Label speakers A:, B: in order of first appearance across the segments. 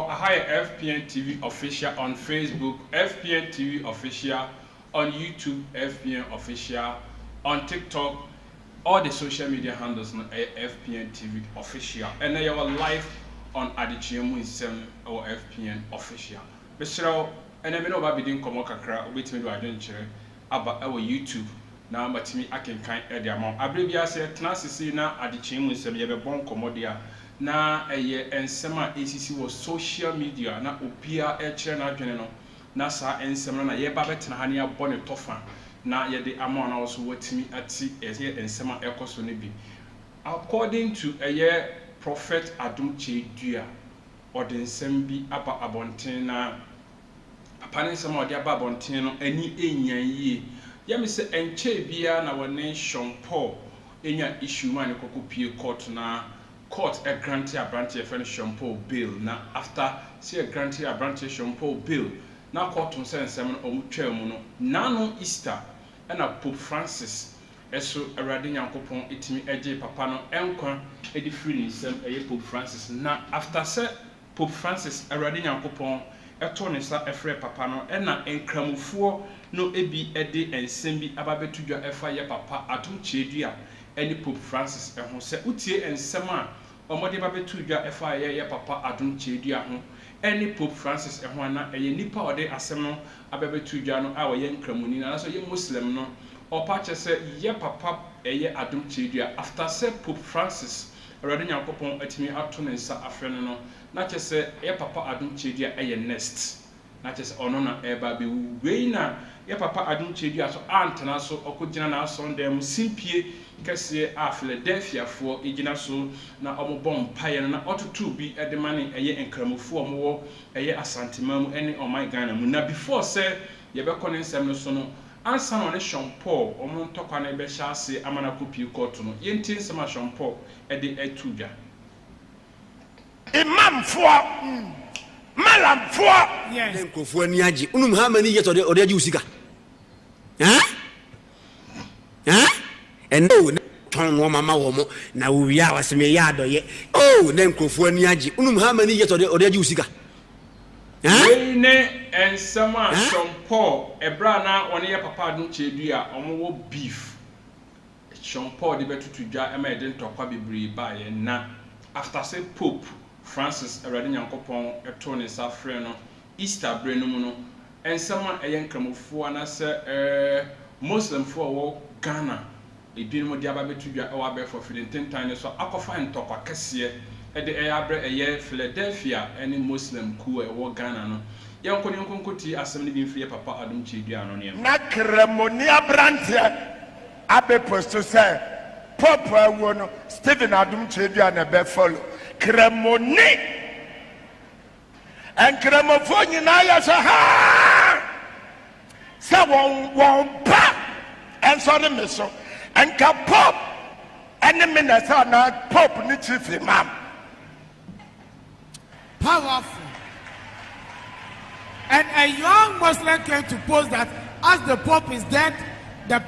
A: Hi, FPNTV official on Facebook, FPNTV official on YouTube, FPN official on TikTok, all the social media handles on FPNTV official, and they are live on Adekye3 Nsem or FPN official. Mr. And I know about being Komokakra, wait me do I don't share about our YouTube. Now, but me, I can kind of the amount. I believe I said, Tennessee now Adekye3 Nsem, you have a bon commodia. Na ensem a ACC was social media na opia e na adwene no na sa ensem na ye ba betena ha ne abone tofa na ye de amount na also watimi ati ensem a ekoso ne bi according to prophet Adekye3 or the nsem bi aba abonten na papa ne nsem o de aba abonten no ani enyan yie ye me se enche bia na wone shompo enya issue man kokopie court na court a granted a branch of shampoo bill. Now, after see a granted a branch shampoo bill, now court on send seven or mutual nano Easter and a Pope Francis. Eso a radin coupon it me a papano enqua a free Nsem a Pope Francis. Now, after said Pope Francis a radin coupon a tonisa a free papano and a encramufuo no ebi edi and sembi ababe to your FIA papa Adekye3 any Pope Francis and who said utie and sema omode ba betu dwa FIA papa Adekye3 ho any Pope Francis and wana nipa ode asem no abebetu dwa no a ye nkramuni na so ye Muslim no opa che ye papa Adekye3 after say Pope Francis already nyankopon atimi ato ne nsa afre no na che ye papa Adekye3 next na che ono na eba be wei na ye papa Adekye3 so antena so okogina na Sunday mu simpie kese a Philadelphia for igina so na omobon paye na otutu bi edemane enkramofo omwo asantemam ene my Ghana mu na before say ye be kɔ ne nsɛm no so no ansa no ne Paul omo ntokwa na be hya ase amana kopi court no yenti nsɛm a Paul ede etudwa
B: Imam for Malam for
C: yes nkofo ani agi unum ha mani yet ode agi usika and no ton wo mama wo mo na wo wi a waseme ya adoye oh na nkofo ani agi unum ha mani yet ode agi usika
A: ne ensem a Paul ebra na one ye papa Adekye3 a omo wo beef Paul de betutudwa ema ede ntokwa bebre ba ye na after say Pope Francis already nyankopon eto ne safre no Easter bre no mu no ensem a nkramofo na se Muslim for wo Ghana ebi no de aba betudwa e wa be for fidententan so akofa ntokwa kese e de abre Philadelphia any Muslim ku e wo Ghana no yankonkoti asem ne bi mfie papa Adekye3 ano ne
B: na kremoni abrante abe posto say papa wo no Stephen Adekye3 na be follow kremoni en kremofo nyina ya so ha sa won pa en so de meso en ka pop en minister na pop ni chief imam
D: powerful. And a young Muslim came to post that as the Pope is dead, the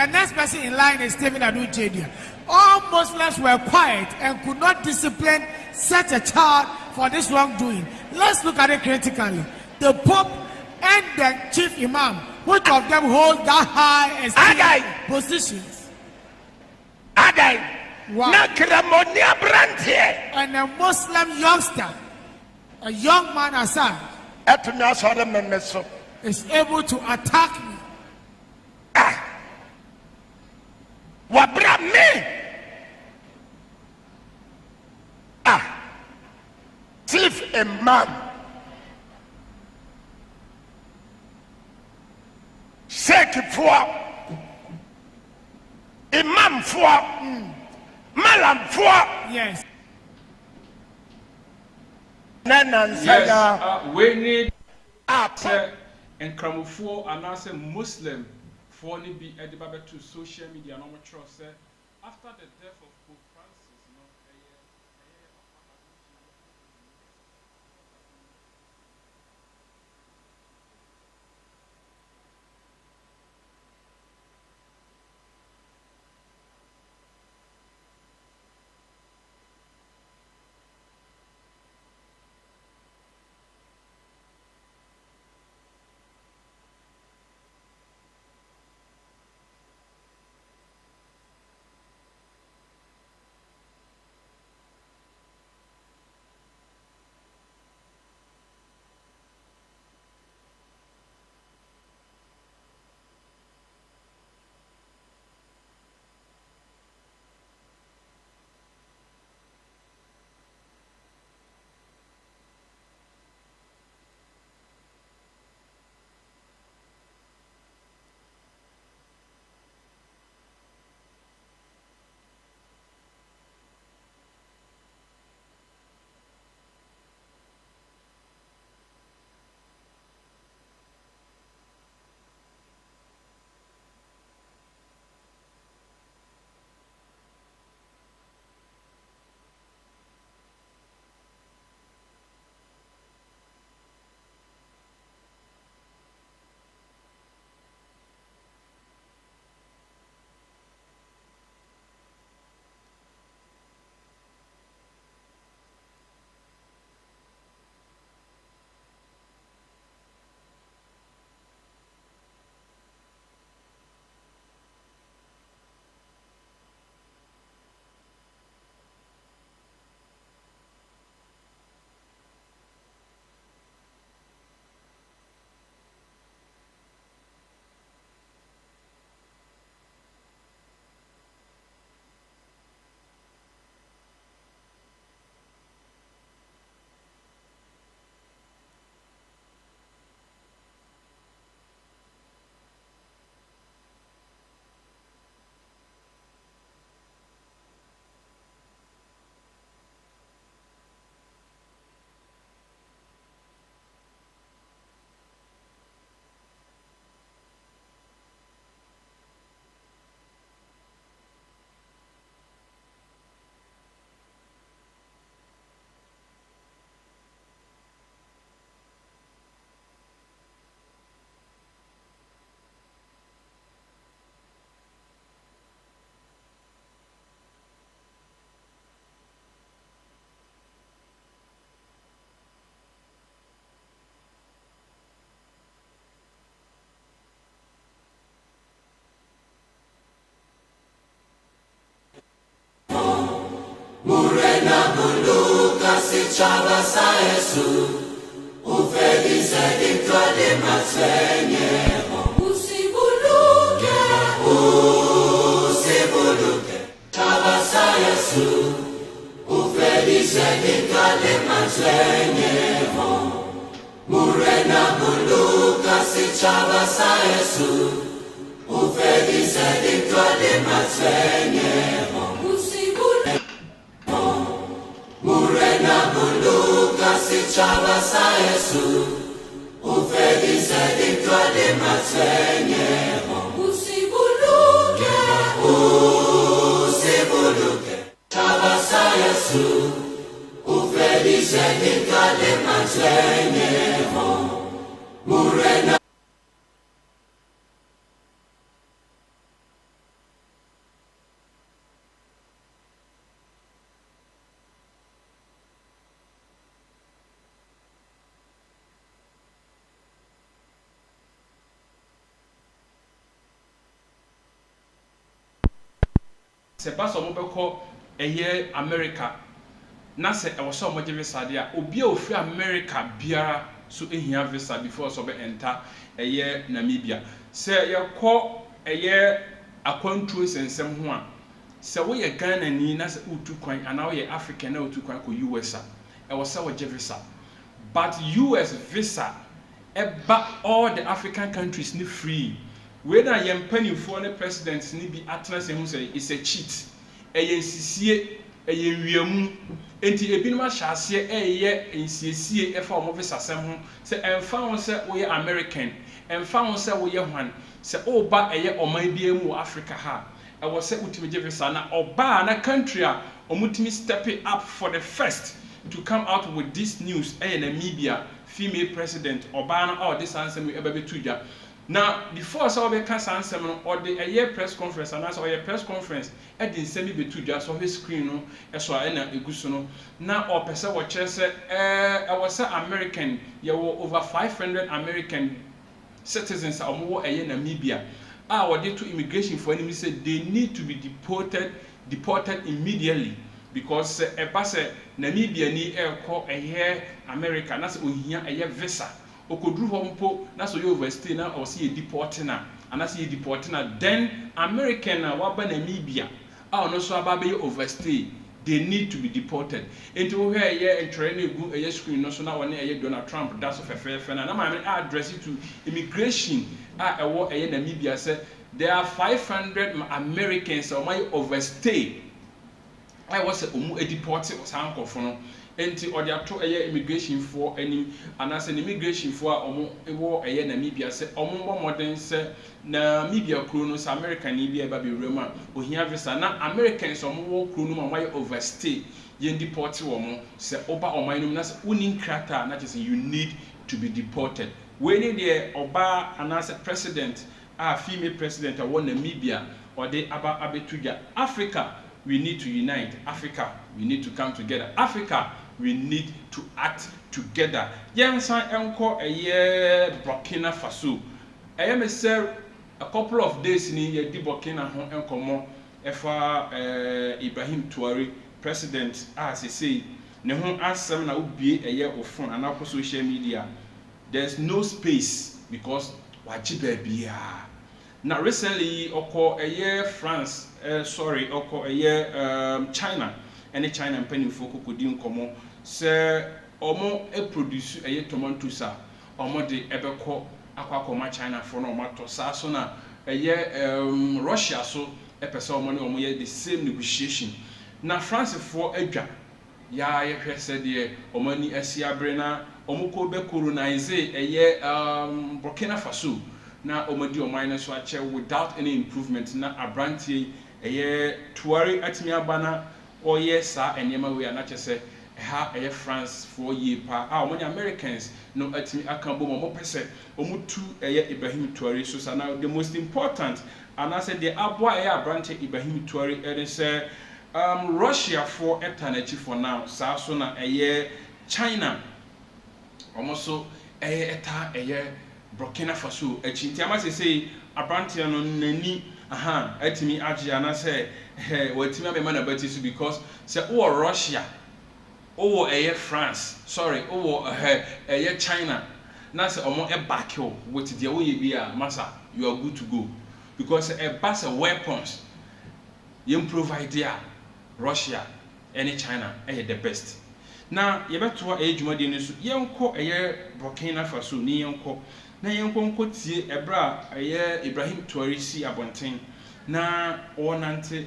D: next person in line is Stephen Adekye3. All Muslims were quiet and could not discipline such a child for this wrongdoing. Let's look at it critically. The Pope and the chief imam, which of them hold that high esteem positions?
B: Wow.
D: And a Muslim youngster, a young man aside, is able to attack me.
B: Chief Imam Sheikh for Imam for Malam for
D: yes.
A: Yes, we need enkramofo anase Muslim for ni bi edibabe to social media no trust after the death of Pope Francis
E: chaba sa Yesu ufedi zedi kode masenye usibuluke chaba sa Yesu ufedi zedi kode masenye murena buluka si chaba sa Yesu ufedi zedi kode masenye Murena buluka si chaba sa Yesu ufedi zedi kode masenye usibuluke chaba sa Yesu ufedi zedi kode masenye Murena
A: se paso mo beko eye America na se e wo so mo give visa dia obi a ofri America biara so ehia visa before so be enter eye Namibia se ye ko eye akwantuo sensem ho a se wo ye Ghana ni na se utu kwan ana wo ye African na utu kwan ko US a e wo se wo give visa but US visa eba all the African countries ni free. When I am penny for the president, ni be atlas and say it's a cheat. A yensisie, a yenwiamu, enti ebinuma shasie, a ye, and see a form of a assembly. Say, and found say we are American, and found say we are one. Say, oh, but a year or maybe more Africa ha. I was said with me, sana or bar a country, or mutimi stepping up for the first to come out with this news. A Namibia female president or ban or this answer we ever be to ya. Now, before so we can answer or the a year press conference and as or a press conference at the Nsem be to just on his screen no as so na egusuno now or person what say I was American there were over 500 American citizens are more a year Namibia what they to immigration for enemy said they need to be deported immediately because a pass Namibia ni call a year America that's ohia a year visa okodru hompo na so you overstay na or see a deporting na and I see a deporting na then American na waba Namibia no so aba overstay they need to be deported into where here and training go a screen no so na one a Donald Trump that's of a fair na my address it to immigration a Namibia say there are 500 Americans or my overstay I was a deported was handcuffed no enti or their to immigration for any and as an immigration for war a Namibia say omo modern say Namibia kronos American Namibia baby Roma ohia visa na Americans omo krono ma why overstay yen deport omo say oba oman na say unin krata na just you need to be deported when there oba and as a president female president or Namibia or they aba abetuja Africa we need to unite. Africa, we need to come together. Africa, we need to act together. Yansan enko a year Burkina Faso. I am a couple of days in year di Burkina ho enkomo efa Ibrahim Traoré president as he say ne ho asem na obie a year of phone and our social media. There's no space because wajibe bia. Now recently oko a year France oko a year China and China and penny folk could do come say omo produce a year tomatoes omo de ebeko akwa China for no matter so na a year Russia so a person money omo year the same negotiation na France for edwa ya ye hwese de omo ni asia brena omo ko be colonize a year Burkina Faso na omodi omine so ache without any improvement na abrantie eye Traoré atimi abana oye sa enema we na chese ha eye France for ye pa omoni Americans no atimi akambo mo pese omutu eye Ibrahim Traoré so sa now the most important and I said the aboa eye abrantie Ibrahim Traoré e say Russia for eternity for now sa so na eye China almost eye eta eye Burkina Faso echintiama say abrantia no nani etimi agye ana say watimi abema na batisu because say o Russia owo France sorry owo China na say omo back you with the way be massa you are good to go because bus weapons you provide there Russia and China the best now you better adwuma de so yenko Burkina Faso ni yenko na yenko tie ebra Ibrahim Tourisi abonten na onante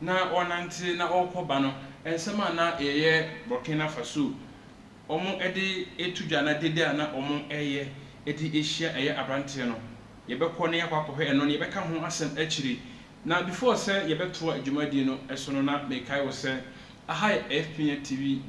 A: na okoba no ensema na Burkina Faso omo etudwa na dede na omo ehia abrante no yebekọ na yakwakohwe eno ne yebeka ho asem akiri na before say yebeto adwumadi no esono na mekai wo say aha FPNTV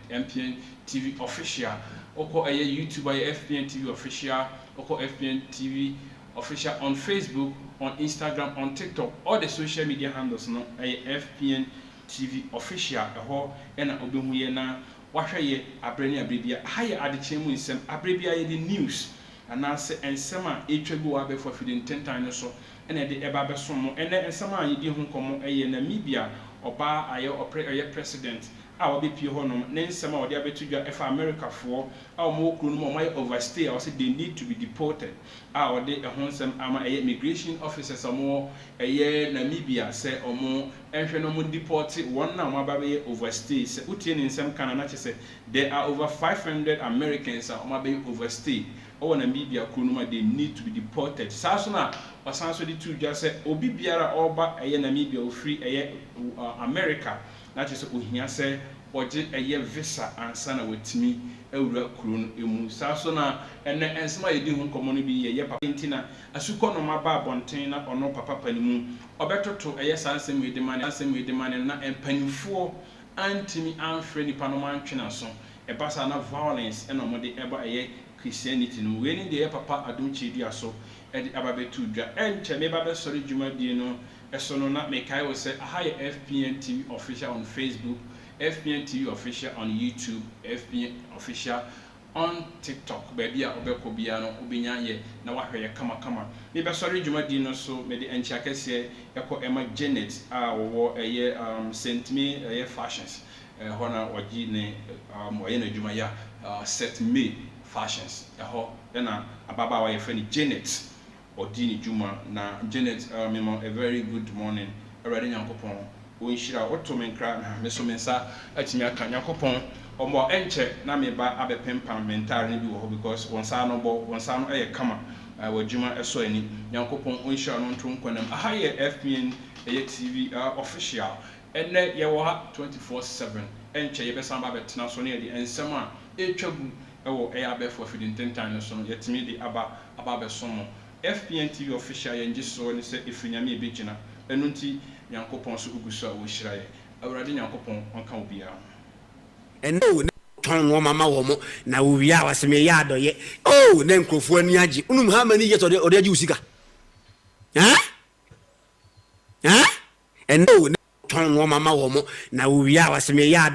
A: MPNTV official oko YouTube FPNTV official oko FPNTV official on Facebook, on Instagram, on TikTok, all the social media handles no FPNTV official eho ena obehuye na wahwe abrani abrebia haye Adekye3 Nsem abrebia ye the news anase ensem a etwagu abe for feeding 10 times so ena de eba besom mo ena ensem a yedi hu komo Namibia oba aye president a obepie ho no nsem a ode abetudwa efa America for a mo kru no mo overstay or say they need to be deported a ode ehon nsem ama immigration officers mo Namibia say omo ehwe no mo deport one na mo ababe overstay say utie ne nsem kana na che say there are over 500 Americans a mo ababe overstay or Namibia kru no they need to be deported saso na wasanso di tu just say obi biara oba Namibia o free America that is ohia say oje visa ansa na watimi ewura kuro no emu saso na ene ensema yedi hu komo no bi ye papa ntina asuko no maba abonten na ono papa panimu obetoto sansem wedi mane na empanifo antimi amfre nipa no mantwena so ebasa na violence eno mode eba Christianity no we ni de papa Adom so edi ababetu dwa enche me ba sori dwumadie no esono na mekai wo say aha FPNTV official on Facebook, FPNTV official on YouTube, FPN official on TikTok. Baby a obeko bia no obinya ye na wahwe ye kama me be sori dwumadie no so me de enche akese yako Emma Janet a wo sent me fashions hona ogi ne oye na dwuma ya set me fashions ho na ababa wa ye friend Janet Odini Juma na Janet memo a very good morning already nyankopon wo nhira otomenkra na mesomensa atimi aka nyankopon ombo enche na meba abepempa mental ni bi wo because wonsa no kama wajuma eso ani nyankopon onhira no ntom kwanam aha ye FPN TV official enne ye wo ha 24/7 enche ye besan ba betena so ne de ensem a etwagu ewo abefo feeding 10 times so yetimi de aba besomo FPNTV official yenji so ni se efinyame ebegina enunti yankopon so uguso a wo hiraye awurade yankopon onka obia
C: eno ton wo mama wo mo na wo wi a waseme ya adoye oh na nkrofo ani agi unum ha mani ye to de agi usika eno ton wo mama wo mo na wo wi a waseme ya